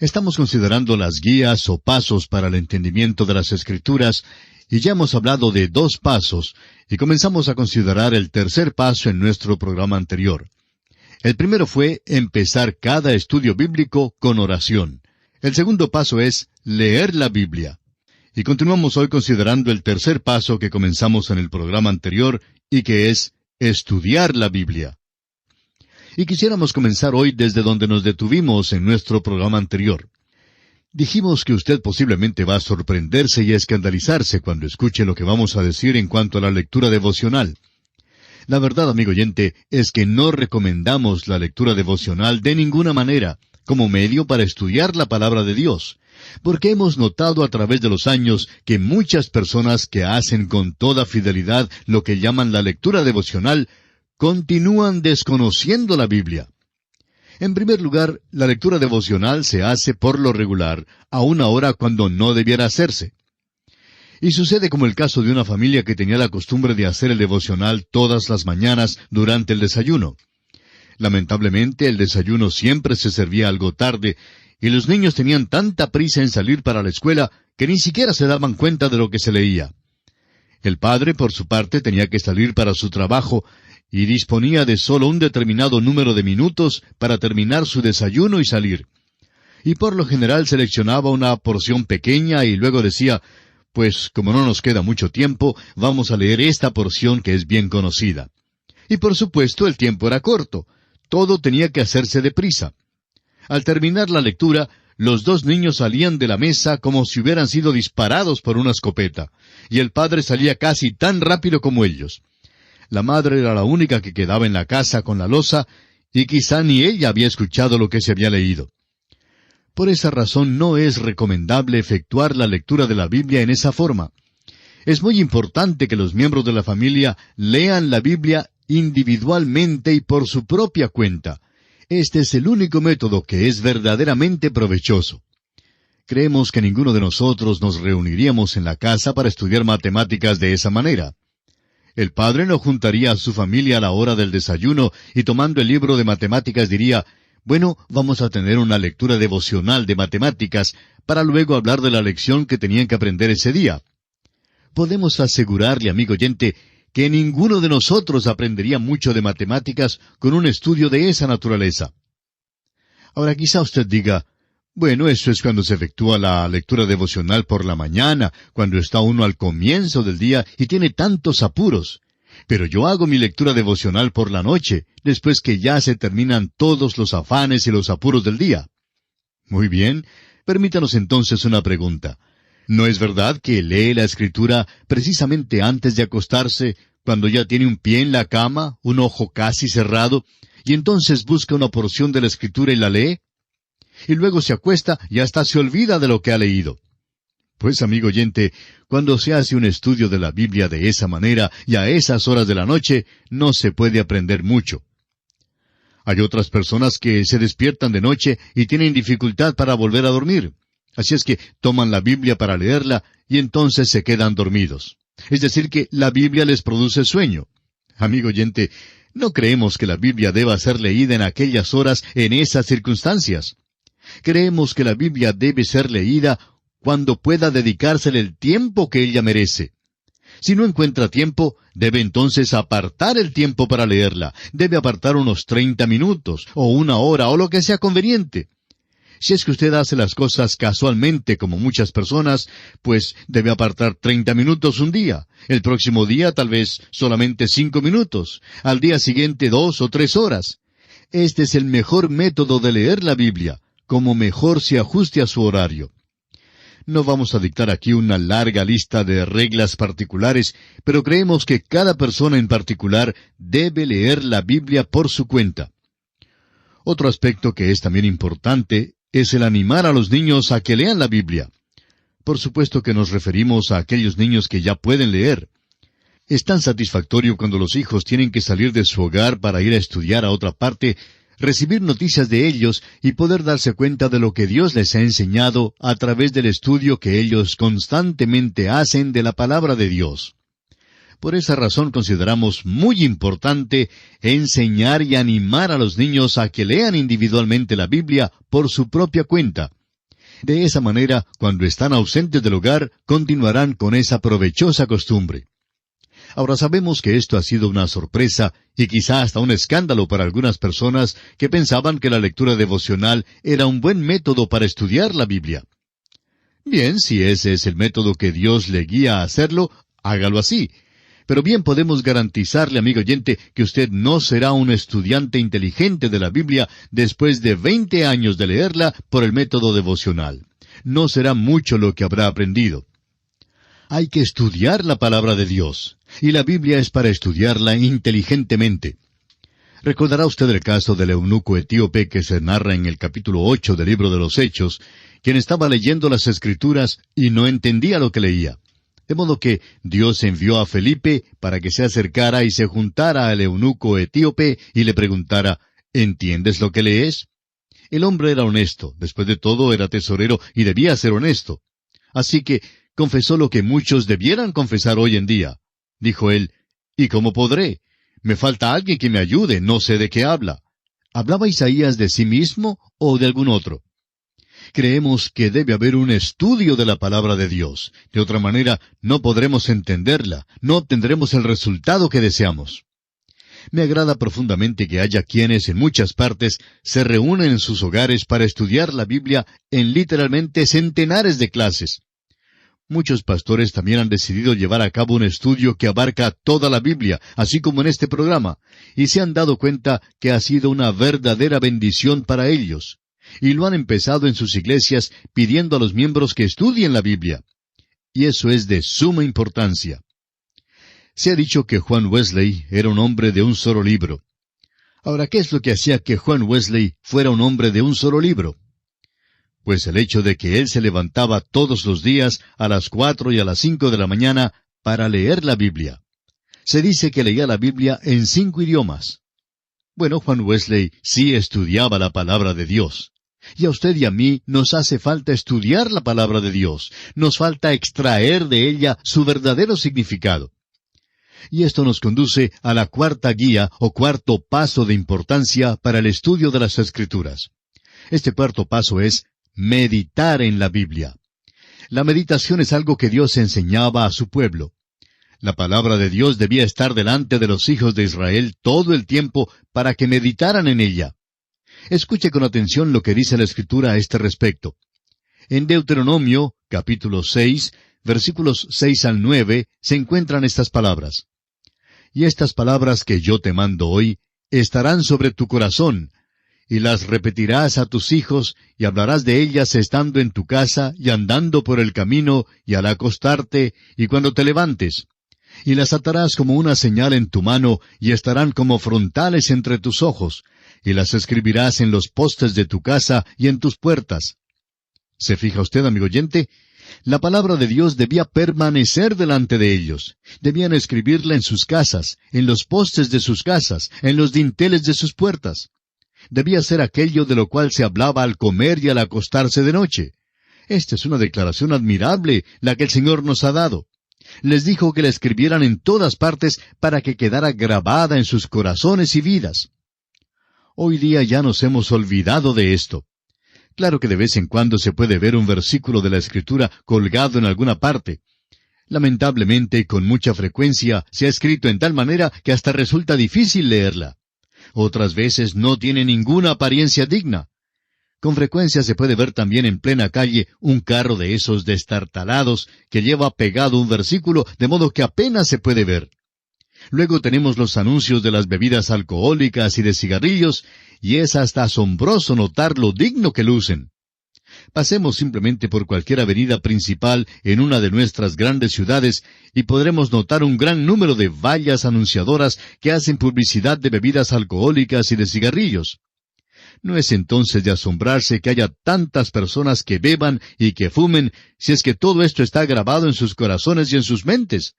Estamos considerando las guías o pasos para el entendimiento de las Escrituras, y ya hemos hablado de 2 pasos, y comenzamos a considerar el tercer paso en nuestro programa anterior. El primero fue empezar cada estudio bíblico con oración. El segundo paso es leer la Biblia. Y continuamos hoy considerando el tercer paso que comenzamos en el programa anterior, y que es estudiar la Biblia. Y quisiéramos comenzar hoy desde donde nos detuvimos en nuestro programa anterior. Dijimos que usted posiblemente va a sorprenderse y a escandalizarse cuando escuche lo que vamos a decir en cuanto a la lectura devocional. La verdad, amigo oyente, es que no recomendamos la lectura devocional de ninguna manera, como medio para estudiar la palabra de Dios, porque hemos notado a través de los años que muchas personas que hacen con toda fidelidad lo que llaman la lectura devocional, continúan desconociendo la Biblia. En primer lugar, la lectura devocional se hace por lo regular, a una hora cuando no debiera hacerse. Y sucede como el caso de una familia que tenía la costumbre de hacer el devocional todas las mañanas durante el desayuno. Lamentablemente, el desayuno siempre se servía algo tarde, y los niños tenían tanta prisa en salir para la escuela que ni siquiera se daban cuenta de lo que se leía. El padre, por su parte, tenía que salir para su trabajo, y disponía de solo un determinado número de minutos para terminar su desayuno y salir. Y por lo general seleccionaba una porción pequeña y luego decía, pues como no nos queda mucho tiempo, vamos a leer esta porción que es bien conocida. Y por supuesto el tiempo era corto, todo tenía que hacerse deprisa. Al terminar la lectura, los 2 niños salían de la mesa como si hubieran sido disparados por una escopeta, y el padre salía casi tan rápido como ellos. La madre era la única que quedaba en la casa con la loza, y quizá ni ella había escuchado lo que se había leído. Por esa razón no es recomendable efectuar la lectura de la Biblia en esa forma. Es muy importante que los miembros de la familia lean la Biblia individualmente y por su propia cuenta. Este es el único método que es verdaderamente provechoso. Creemos que ninguno de nosotros nos reuniríamos en la casa para estudiar matemáticas de esa manera. El padre no juntaría a su familia a la hora del desayuno y tomando el libro de matemáticas diría, bueno, vamos a tener una lectura devocional de matemáticas para luego hablar de la lección que tenían que aprender ese día. Podemos asegurarle, amigo oyente, que ninguno de nosotros aprendería mucho de matemáticas con un estudio de esa naturaleza. Ahora quizá usted diga, bueno, eso es cuando se efectúa la lectura devocional por la mañana, cuando está uno al comienzo del día y tiene tantos apuros. Pero yo hago mi lectura devocional por la noche, después que ya se terminan todos los afanes y los apuros del día. Muy bien, permítanos entonces una pregunta. ¿No es verdad que lee la Escritura precisamente antes de acostarse, cuando ya tiene un pie en la cama, un ojo casi cerrado, y entonces busca una porción de la Escritura y la lee? Y luego se acuesta y hasta se olvida de lo que ha leído. Pues, amigo oyente, cuando se hace un estudio de la Biblia de esa manera y a esas horas de la noche, no se puede aprender mucho. Hay otras personas que se despiertan de noche y tienen dificultad para volver a dormir. Así es que toman la Biblia para leerla y entonces se quedan dormidos. Es decir, que la Biblia les produce sueño. Amigo oyente, no creemos que la Biblia deba ser leída en aquellas horas en esas circunstancias. Creemos que la Biblia debe ser leída cuando pueda dedicársele el tiempo que ella merece. Si no encuentra tiempo, debe entonces apartar el tiempo para leerla. Debe apartar unos 30 minutos, o 1 hora, o lo que sea conveniente. Si es que usted hace las cosas casualmente, como muchas personas, pues debe apartar 30 minutos un día. El próximo día tal vez solamente 5 minutos. Al día siguiente 2 o 3 horas. Este es el mejor método de leer la Biblia, como mejor se ajuste a su horario. No vamos a dictar aquí una larga lista de reglas particulares, pero creemos que cada persona en particular debe leer la Biblia por su cuenta. Otro aspecto que es también importante es el animar a los niños a que lean la Biblia. Por supuesto que nos referimos a aquellos niños que ya pueden leer. Es tan satisfactorio cuando los hijos tienen que salir de su hogar para ir a estudiar a otra parte, recibir noticias de ellos y poder darse cuenta de lo que Dios les ha enseñado a través del estudio que ellos constantemente hacen de la palabra de Dios. Por esa razón consideramos muy importante enseñar y animar a los niños a que lean individualmente la Biblia por su propia cuenta, De esa manera, cuando están ausentes del hogar, continuarán con esa provechosa costumbre. Ahora sabemos que esto ha sido una sorpresa y quizá hasta un escándalo para algunas personas que pensaban que la lectura devocional era un buen método para estudiar la Biblia. Bien, si ese es el método que Dios le guía a hacerlo, hágalo así. Pero bien podemos garantizarle, amigo oyente, que usted no será un estudiante inteligente de la Biblia después de 20 años de leerla por el método devocional. No será mucho lo que habrá aprendido. Hay que estudiar la palabra de Dios, y la Biblia es para estudiarla inteligentemente. Recordará usted el caso del eunuco etíope que se narra en el capítulo 8 del libro de los Hechos, quien estaba leyendo las Escrituras y no entendía lo que leía. De modo que Dios envió a Felipe para que se acercara y se juntara al eunuco etíope y le preguntara, ¿entiendes lo que lees? El hombre era honesto, después de todo era tesorero y debía ser honesto. Así que confesó lo que muchos debieran confesar hoy en día. Dijo él, ¿y cómo podré? Me falta alguien que me ayude, no sé de qué habla. ¿Hablaba Isaías de sí mismo o de algún otro? Creemos que debe haber un estudio de la palabra de Dios. De otra manera, no podremos entenderla, no obtendremos el resultado que deseamos. Me agrada profundamente que haya quienes en muchas partes se reúnen en sus hogares para estudiar la Biblia en literalmente centenares de clases. Muchos pastores también han decidido llevar a cabo un estudio que abarca toda la Biblia, así como en este programa, y se han dado cuenta que ha sido una verdadera bendición para ellos. Y lo han empezado en sus iglesias pidiendo a los miembros que estudien la Biblia. Y eso es de suma importancia. Se ha dicho que Juan Wesley era un hombre de un solo libro. Ahora, ¿qué es lo que hacía que Juan Wesley fuera un hombre de un solo libro? Pues el hecho de que él se levantaba todos los días a las 4 y a las 5 de la mañana para leer la Biblia. Se dice que leía la Biblia en 5 idiomas. Bueno, Juan Wesley sí estudiaba la palabra de Dios. Y a usted y a mí nos hace falta estudiar la palabra de Dios. Nos falta extraer de ella su verdadero significado. Y esto nos conduce a la cuarta guía o cuarto paso de importancia para el estudio de las Escrituras. Este cuarto paso es meditar en la Biblia. La meditación es algo que Dios enseñaba a su pueblo. La palabra de Dios debía estar delante de los hijos de Israel todo el tiempo para que meditaran en ella. Escuche con atención lo que dice la Escritura a este respecto. En Deuteronomio, capítulo 6, versículos 6 al 9, se encuentran estas palabras. Y estas palabras que yo te mando hoy estarán sobre tu corazón, y las repetirás a tus hijos, y hablarás de ellas estando en tu casa, y andando por el camino, y al acostarte, y cuando te levantes. Y las atarás como una señal en tu mano, y estarán como frontales entre tus ojos, y las escribirás en los postes de tu casa y en tus puertas. ¿Se fija usted, amigo oyente? La palabra de Dios debía permanecer delante de ellos. Debían escribirla en sus casas, en los postes de sus casas, en los dinteles de sus puertas. Debía ser aquello de lo cual se hablaba al comer y al acostarse de noche. Esta es una declaración admirable, la que el Señor nos ha dado. Les dijo que la escribieran en todas partes para que quedara grabada en sus corazones y vidas. Hoy día ya nos hemos olvidado de esto. Claro que de vez en cuando se puede ver un versículo de la Escritura colgado en alguna parte. Lamentablemente, con mucha frecuencia, se ha escrito en tal manera que hasta resulta difícil leerla. Otras veces no tiene ninguna apariencia digna. Con frecuencia se puede ver también en plena calle un carro de esos destartalados que lleva pegado un versículo de modo que apenas se puede ver. Luego tenemos los anuncios de las bebidas alcohólicas y de cigarrillos, y es hasta asombroso notar lo digno que lucen. Pasemos simplemente por cualquier avenida principal en una de nuestras grandes ciudades y podremos notar un gran número de vallas anunciadoras que hacen publicidad de bebidas alcohólicas y de cigarrillos. No es entonces de asombrarse que haya tantas personas que beban y que fumen, si es que todo esto está grabado en sus corazones y en sus mentes.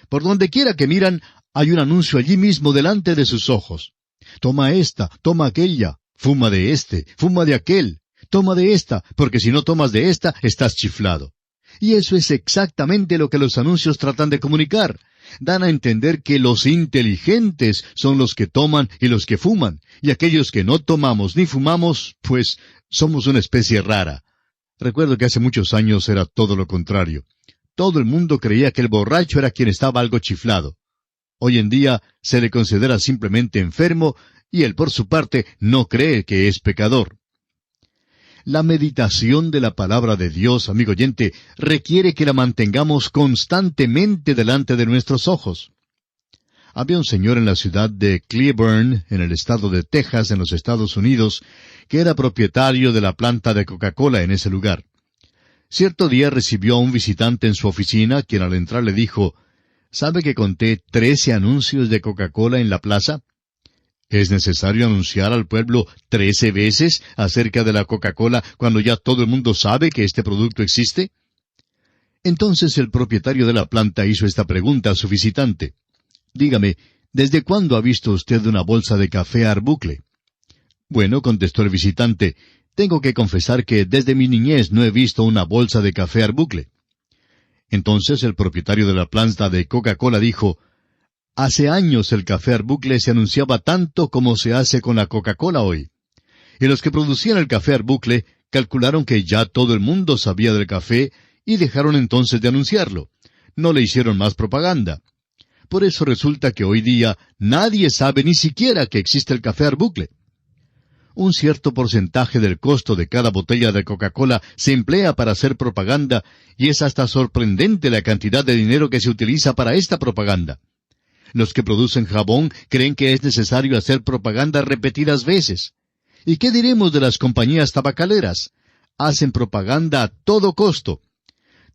Por donde quiera que miran, hay un anuncio allí mismo delante de sus ojos. Toma esta, toma aquella, fuma de este, fuma de aquel. Toma de esta, porque si no tomas de esta, estás chiflado. Y eso es exactamente lo que los anuncios tratan de comunicar. Dan a entender que los inteligentes son los que toman y los que fuman, y aquellos que no tomamos ni fumamos, pues somos una especie rara. Recuerdo que hace muchos años era todo lo contrario. Todo el mundo creía que el borracho era quien estaba algo chiflado. Hoy en día se le considera simplemente enfermo y él, por su parte, no cree que es pecador. La meditación de la palabra de Dios, amigo oyente, requiere que la mantengamos constantemente delante de nuestros ojos. Había un señor en la ciudad de Cleburne, en el estado de Texas, en los Estados Unidos, que era propietario de la planta de Coca-Cola en ese lugar. Cierto día recibió a un visitante en su oficina, quien al entrar le dijo, ¿sabe que conté 13 anuncios de Coca-Cola en la plaza? ¿Es necesario anunciar al pueblo 13 veces acerca de la Coca-Cola cuando ya todo el mundo sabe que este producto existe? Entonces el propietario de la planta hizo esta pregunta a su visitante. Dígame, ¿desde cuándo ha visto usted una bolsa de café Arbuckle? Bueno, contestó el visitante, tengo que confesar que desde mi niñez no he visto una bolsa de café Arbuckle. Entonces el propietario de la planta de Coca-Cola dijo, hace años el café Arbuckle se anunciaba tanto como se hace con la Coca-Cola hoy. Y los que producían el café Arbuckle calcularon que ya todo el mundo sabía del café y dejaron entonces de anunciarlo. No le hicieron más propaganda. Por eso resulta que hoy día nadie sabe ni siquiera que existe el café Arbuckle. Un cierto porcentaje del costo de cada botella de Coca-Cola se emplea para hacer propaganda y es hasta sorprendente la cantidad de dinero que se utiliza para esta propaganda. Los que producen jabón creen que es necesario hacer propaganda repetidas veces. ¿Y qué diremos de las compañías tabacaleras? Hacen propaganda a todo costo.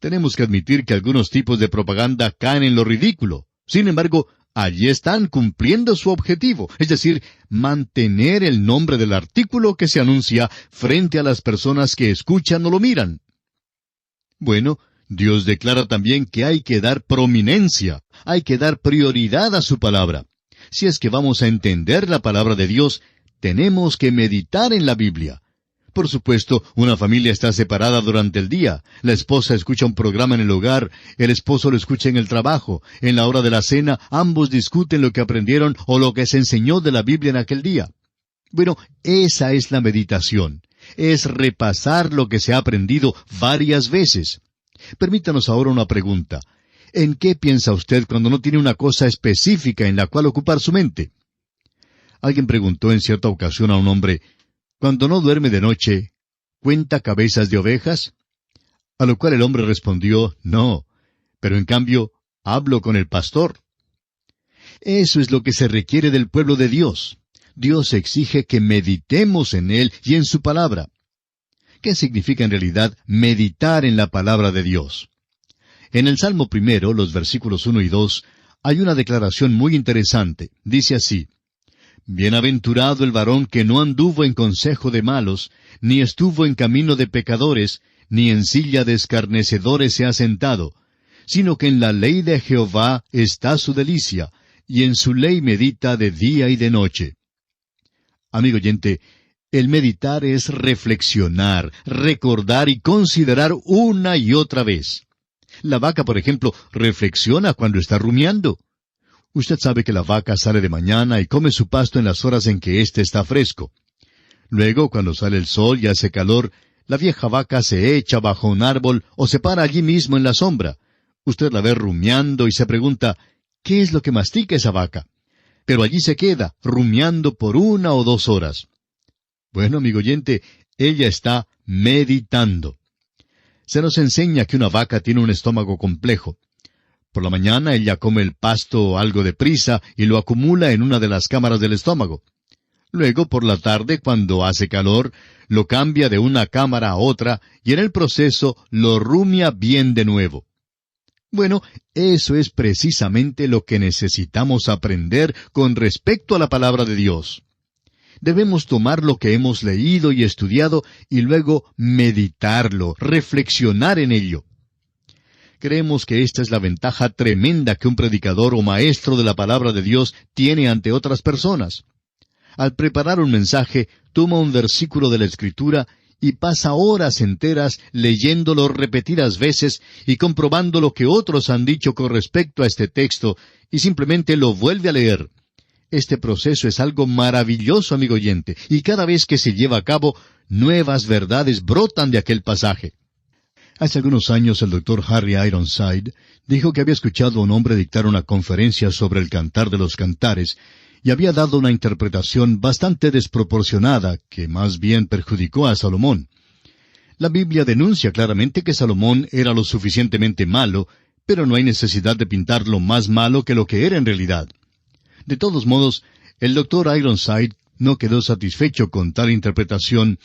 Tenemos que admitir que algunos tipos de propaganda caen en lo ridículo. Sin embargo, allí están cumpliendo su objetivo, es decir, mantener el nombre del artículo que se anuncia frente a las personas que escuchan o lo miran. Bueno, Dios declara también que hay que dar prominencia, hay que dar prioridad a su palabra. Si es que vamos a entender la palabra de Dios, tenemos que meditar en la Biblia. Por supuesto, una familia está separada durante el día. La esposa escucha un programa en el hogar, el esposo lo escucha en el trabajo. En la hora de la cena, ambos discuten lo que aprendieron o lo que se enseñó de la Biblia en aquel día. Bueno, esa es la meditación. Es repasar lo que se ha aprendido varias veces. Permítanos ahora una pregunta. ¿En qué piensa usted cuando no tiene una cosa específica en la cual ocupar su mente? Alguien preguntó en cierta ocasión a un hombre, cuando no duerme de noche, ¿cuenta cabezas de ovejas? A lo cual el hombre respondió, no, pero en cambio, hablo con el pastor. Eso es lo que se requiere del pueblo de Dios. Dios exige que meditemos en Él y en su palabra. ¿Qué significa en realidad meditar en la palabra de Dios? En el Salmo 1, los versículos 1 y 2, hay una declaración muy interesante. Dice así, Bienaventurado el varón que no anduvo en consejo de malos, ni estuvo en camino de pecadores, ni en silla de escarnecedores se ha sentado, sino que en la ley de Jehová está su delicia, y en su ley medita de día y de noche. Amigo oyente, el meditar es reflexionar, recordar y considerar una y otra vez. La vaca, por ejemplo, reflexiona cuando está rumiando. Usted sabe que la vaca sale de mañana y come su pasto en las horas en que éste está fresco. Luego, cuando sale el sol y hace calor, la vieja vaca se echa bajo un árbol o se para allí mismo en la sombra. Usted la ve rumiando y se pregunta, ¿qué es lo que mastica esa vaca? Pero allí se queda, rumiando por 1 o 2 horas. Bueno, amigo oyente, ella está meditando. Se nos enseña que una vaca tiene un estómago complejo. Por la mañana ella come el pasto algo deprisa y lo acumula en una de las cámaras del estómago. Luego, por la tarde, cuando hace calor, lo cambia de una cámara a otra y en el proceso lo rumia bien de nuevo. Bueno, eso es precisamente lo que necesitamos aprender con respecto a la palabra de Dios. Debemos tomar lo que hemos leído y estudiado y luego meditarlo, reflexionar en ello. Creemos que esta es la ventaja tremenda que un predicador o maestro de la palabra de Dios tiene ante otras personas. Al preparar un mensaje, toma un versículo de la Escritura y pasa horas enteras leyéndolo repetidas veces y comprobando lo que otros han dicho con respecto a este texto, y simplemente lo vuelve a leer. Este proceso es algo maravilloso, amigo oyente, y cada vez que se lleva a cabo, nuevas verdades brotan de aquel pasaje. Hace algunos años el doctor Harry Ironside dijo que había escuchado a un hombre dictar una conferencia sobre el Cantar de los Cantares, y había dado una interpretación bastante desproporcionada que más bien perjudicó a Salomón. La Biblia denuncia claramente que Salomón era lo suficientemente malo, pero no hay necesidad de pintarlo más malo que lo que era en realidad. De todos modos, el doctor Ironside no quedó satisfecho con tal interpretación,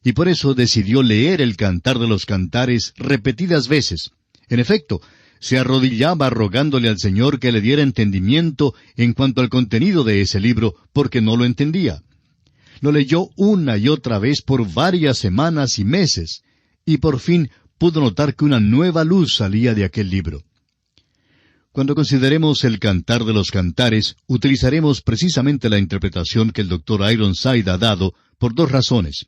y por eso decidió leer el Cantar de los Cantares repetidas veces. En efecto, se arrodillaba rogándole al Señor que le diera entendimiento en cuanto al contenido de ese libro, porque no lo entendía. Lo leyó una y otra vez por varias semanas y meses, y por fin pudo notar que una nueva luz salía de aquel libro. Cuando consideremos el Cantar de los Cantares, utilizaremos precisamente la interpretación que el doctor Ironside ha dado por dos razones.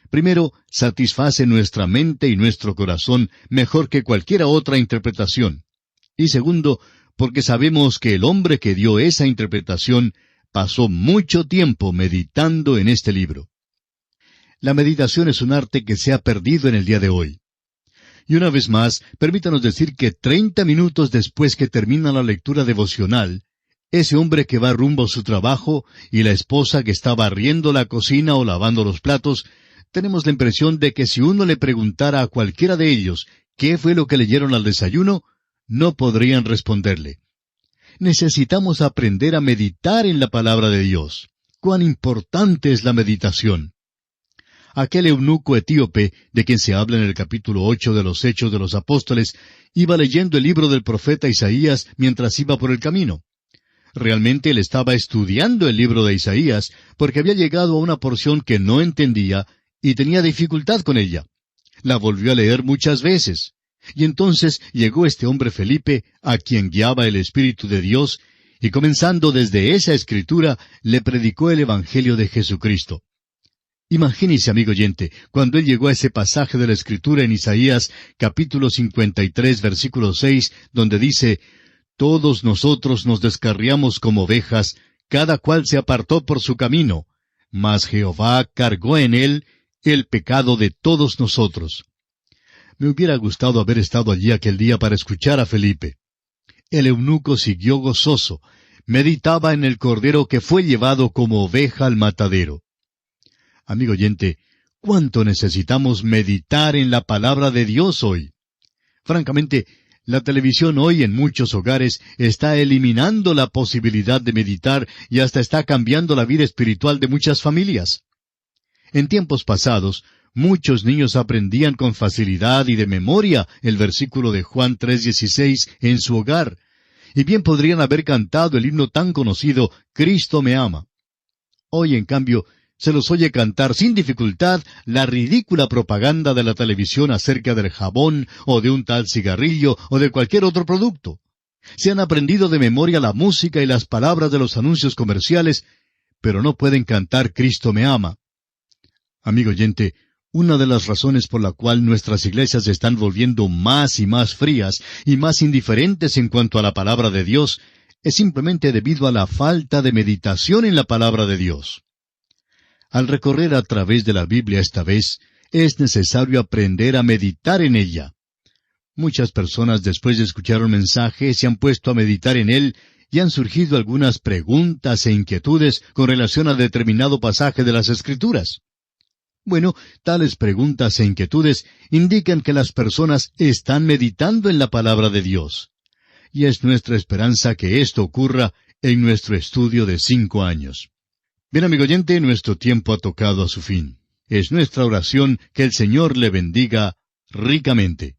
Primero, satisface nuestra mente y nuestro corazón mejor que cualquier otra interpretación. Y segundo, porque sabemos que el hombre que dio esa interpretación pasó mucho tiempo meditando en este libro. La meditación es un arte que se ha perdido en el día de hoy. Y una vez más, permítanos decir que 30 minutos después que termina la lectura devocional, ese hombre que va rumbo a su trabajo y la esposa que está barriendo la cocina o lavando los platos, tenemos la impresión de que si uno le preguntara a cualquiera de ellos qué fue lo que leyeron al desayuno, no podrían responderle. Necesitamos aprender a meditar en la palabra de Dios. ¡Cuán importante es la meditación! Aquel eunuco etíope, de quien se habla en el capítulo 8 de los Hechos de los Apóstoles, iba leyendo el libro del profeta Isaías mientras iba por el camino. Realmente él estaba estudiando el libro de Isaías, porque había llegado a una porción que no entendía y tenía dificultad con ella. La volvió a leer muchas veces. Y entonces llegó este hombre Felipe, a quien guiaba el Espíritu de Dios, y comenzando desde esa escritura, le predicó el Evangelio de Jesucristo. Imagínese, amigo oyente, cuando él llegó a ese pasaje de la Escritura en Isaías, capítulo 53, versículo 6, donde dice, «Todos nosotros nos descarriamos como ovejas, cada cual se apartó por su camino, mas Jehová cargó en él el pecado de todos nosotros». Me hubiera gustado haber estado allí aquel día para escuchar a Felipe. El eunuco siguió gozoso, meditaba en el cordero que fue llevado como oveja al matadero. Amigo oyente, ¿cuánto necesitamos meditar en la palabra de Dios hoy? Francamente, la televisión hoy en muchos hogares está eliminando la posibilidad de meditar y hasta está cambiando la vida espiritual de muchas familias. En tiempos pasados, muchos niños aprendían con facilidad y de memoria el versículo de Juan 3:16 en su hogar, y bien podrían haber cantado el himno tan conocido, «Cristo me ama». Hoy, en cambio, se los oye cantar sin dificultad la ridícula propaganda de la televisión acerca del jabón, o de un tal cigarrillo, o de cualquier otro producto. Se han aprendido de memoria la música y las palabras de los anuncios comerciales, pero no pueden cantar «Cristo me ama». Amigo oyente, una de las razones por la cual nuestras iglesias se están volviendo más y más frías y más indiferentes en cuanto a la palabra de Dios es simplemente debido a la falta de meditación en la palabra de Dios. Al recorrer a través de la Biblia esta vez, es necesario aprender a meditar en ella. Muchas personas después de escuchar un mensaje se han puesto a meditar en él y han surgido algunas preguntas e inquietudes con relación a determinado pasaje de las Escrituras. Bueno, tales preguntas e inquietudes indican que las personas están meditando en la palabra de Dios. Y es nuestra esperanza que esto ocurra en nuestro estudio de 5 años. Bien, amigo oyente, nuestro tiempo ha tocado a su fin. Es nuestra oración que el Señor le bendiga ricamente.